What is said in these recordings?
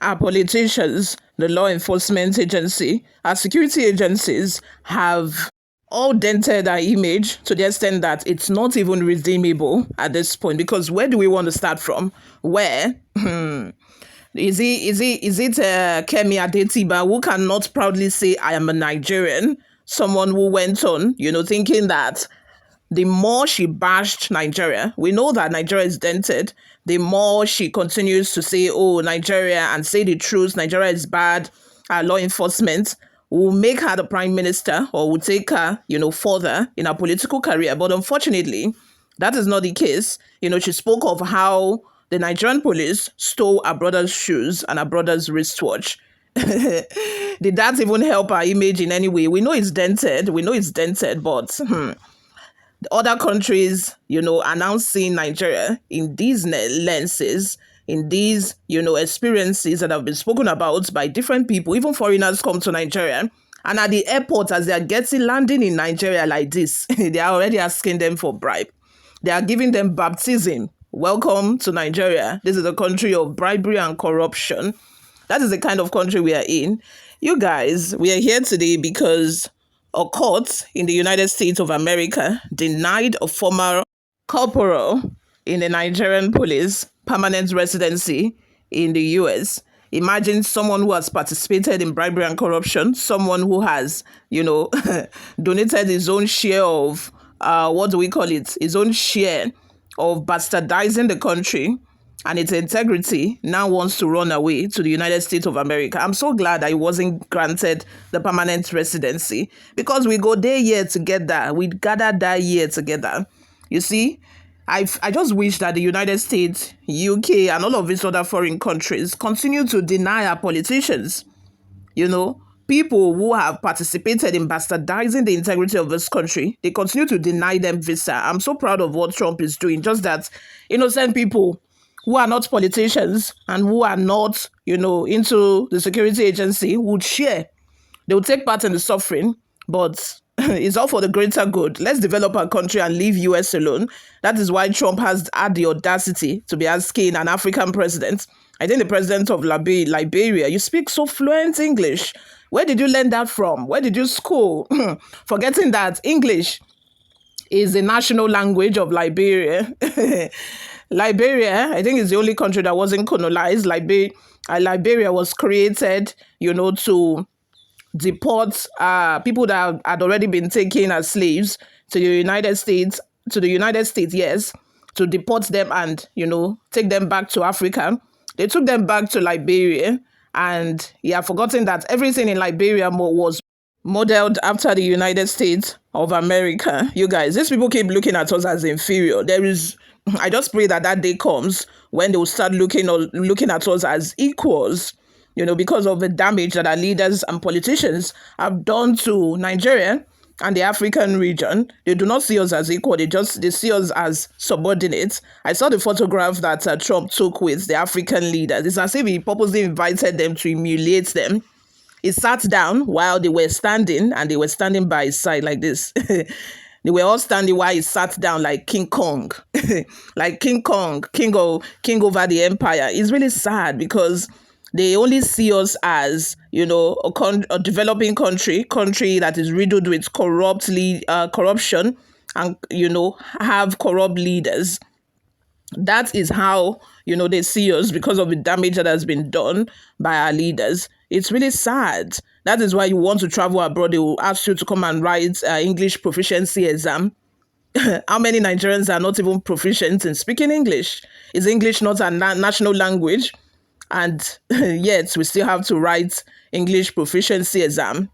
Our politicians, the law enforcement agency, our security agencies have all dented our image to the extent that it's not even redeemable at this point. Because where do we want to start from? Where? Is it Kemi Adetiba, who cannot proudly say I am a Nigerian? Someone who went on, thinking that the more she bashed Nigeria, we know that Nigeria is dented. The more she continues to say, oh, Nigeria, and say the truth, Nigeria is bad, our law enforcement will make her the prime minister or will take her, further in her political career. But unfortunately, that is not the case. She spoke of how the Nigerian police stole her brother's shoes and her brother's wristwatch. Did that even help our image in any way? We know it's dented. But other countries, are now seeing Nigeria in these lenses, in these, experiences that have been spoken about by different people. Even foreigners come to Nigeria. And at the airport, as they are landing in Nigeria like this, they are already asking them for bribe. They are giving them baptism. Welcome to Nigeria. This is a country of bribery and corruption. That is the kind of country we are in. You guys, we are here today because a court in the United States of America denied a former corporal in the Nigerian police permanent residency in the US. Imagine someone who has participated in bribery and corruption, someone who has, donated his own share of, his own share of bastardizing the country and its integrity, now wants to run away to the United States of America. I'm so glad I wasn't granted the permanent residency because we go there year together. We gather that year together. You see, I just wish that the United States, UK, and all of these other foreign countries continue to deny our politicians, people who have participated in bastardizing the integrity of this country. They continue to deny them visa. I'm so proud of what Trump is doing. Just that innocent people who are not politicians and who are not, into the security agency would share. They would take part in the suffering, but it's all for the greater good. Let's develop our country and leave US alone. That is why Trump has had the audacity to be asking an African president, I think the president of Liberia, you speak so fluent English. Where did you learn that from? Where did you school? Forgetting that English is the national language of Liberia. Liberia, I think, is the only country that wasn't colonized. Liberia was created, to deport people that had already been taken as slaves to the United States. Yes, to deport them and, take them back to Africa. They took them back to Liberia, and forgotten that everything in Liberia was modeled after the United States of America. You guys, these people keep looking at us as inferior. I just pray that day comes when they will start looking at us as equals, because of the damage that our leaders and politicians have done to Nigeria and the African region. They do not see us as equal. They see us as subordinates. I saw the photograph that Trump took with the African leaders. It's as if he purposely invited them to humiliate them. He sat down while they were standing, and they were standing by his side like this. They were all standing while he sat down like King Kong, like King Kong, king over the empire. It's really sad because they only see us as, a developing country that is riddled with corruption and, have corrupt leaders. That is how, they see us because of the damage that has been done by our leaders. It's really sad. That is why you want to travel abroad. They will ask you to come and write English proficiency exam. How many Nigerians are not even proficient in speaking English? Is English not a national language? And yet we still have to write English proficiency exam.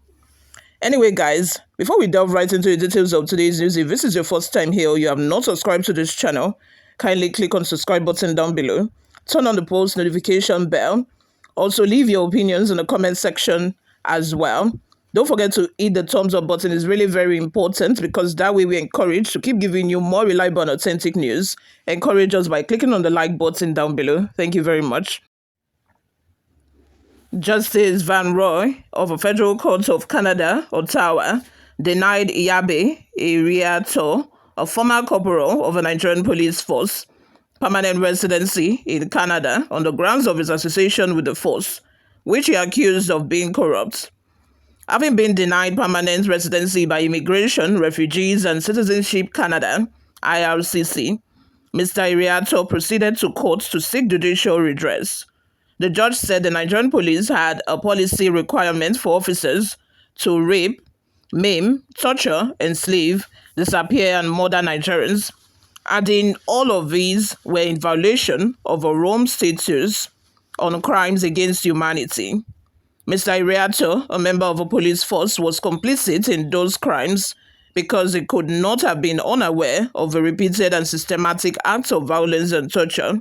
Anyway, guys, before we delve right into the details of today's news, if this is your first time here or you have not subscribed to this channel, kindly click on the subscribe button down below. Turn on the post notification bell. Also, leave your opinions in the comment section as well. Don't forget to hit the thumbs up button. It's really very important because that way we're encouraged to keep giving you more reliable and authentic news. Encourage us by clicking on the like button down below. Thank you very much. Justice Van Roy of a Federal Court of Canada, Ottawa, denied Iyabe Iriato, a former corporal of a Nigerian police force, permanent residency in Canada on the grounds of his association with the force, which he accused of being corrupt. Having been denied permanent residency by Immigration, Refugees and Citizenship Canada (IRCC), Mr. Iriato proceeded to court to seek judicial redress. The judge said the Nigerian police had a policy requirement for officers to rape, maim, torture, enslave, disappear, and murder Nigerians, adding all of these were in violation of a Rome Statute on crimes against humanity. Mr. Iriato, a member of a police force, was complicit in those crimes because he could not have been unaware of the repeated and systematic acts of violence and torture.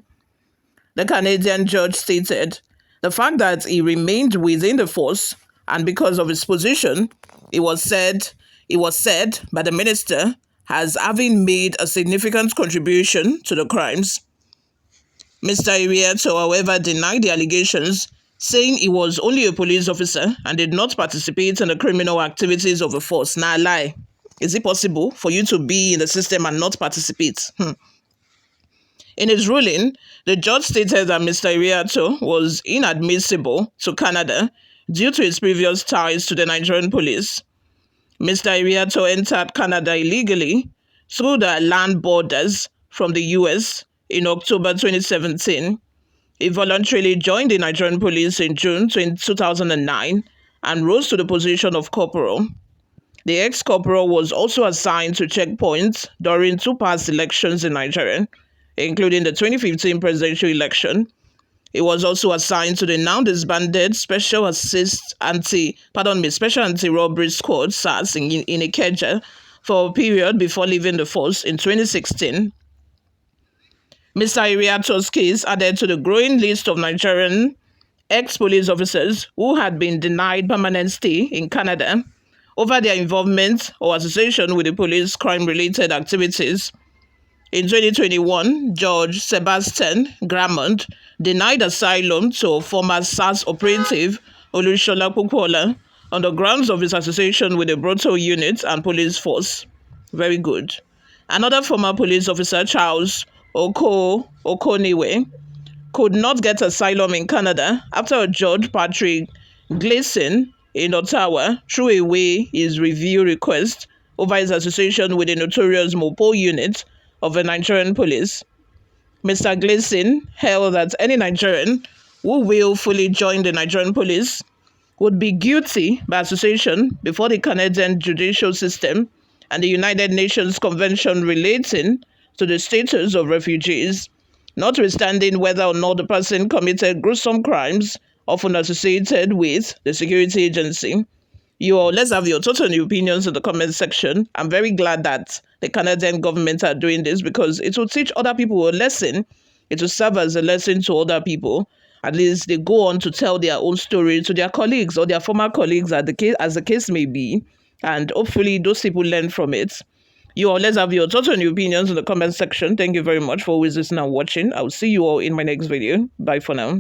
The Canadian judge stated the fact that he remained within the force and because of his position, it was said by the minister as having made a significant contribution to the crimes. Mr. Iriato, however, denied the allegations, saying he was only a police officer and did not participate in the criminal activities of the force. Now, lie. Is it possible for you to be in the system and not participate? In his ruling, the judge stated that Mr. Iriato was inadmissible to Canada due to his previous ties to the Nigerian police. Mr. Iriato entered Canada illegally through the land borders from the US in October 2017. He voluntarily joined the Nigerian police in June 2009 and rose to the position of corporal. The ex-corporal was also assigned to checkpoints during two past elections in Nigeria, including the 2015 presidential election. He was also assigned to the now disbanded Special Anti-Robbery Squad (SARS) in Ikeja for a period before leaving the force in 2016. Mr. Iriato's case added to the growing list of Nigerian ex-police officers who had been denied permanent stay in Canada over their involvement or association with the police crime-related activities. In 2021, George Sebastian Gramond denied asylum to former SARS operative Olushola Popola on the grounds of his association with the Broto unit and police force. Very good. Another former police officer, Charles Okoniwe, could not get asylum in Canada after Judge Patrick Gleason in Ottawa threw away his review request over his association with the notorious Mopo unit of the Nigerian police. Mr. Gleason held that any Nigerian who willfully joined the Nigerian police would be guilty by association before the Canadian judicial system and the United Nations Convention relating to the status of refugees, notwithstanding whether or not the person committed gruesome crimes often associated with the security agency. Let's have your thoughts and your opinions in the comment section. I'm very glad that the Canadian government are doing this because it will teach other people a lesson. It will serve as a lesson to other people. At least they go on to tell their own story to their colleagues or their former colleagues as the case may be. And hopefully those people learn from it. Let's have your thoughts and your opinions in the comment section. Thank you very much for always listening and watching. I'll see you all in my next video. Bye for now.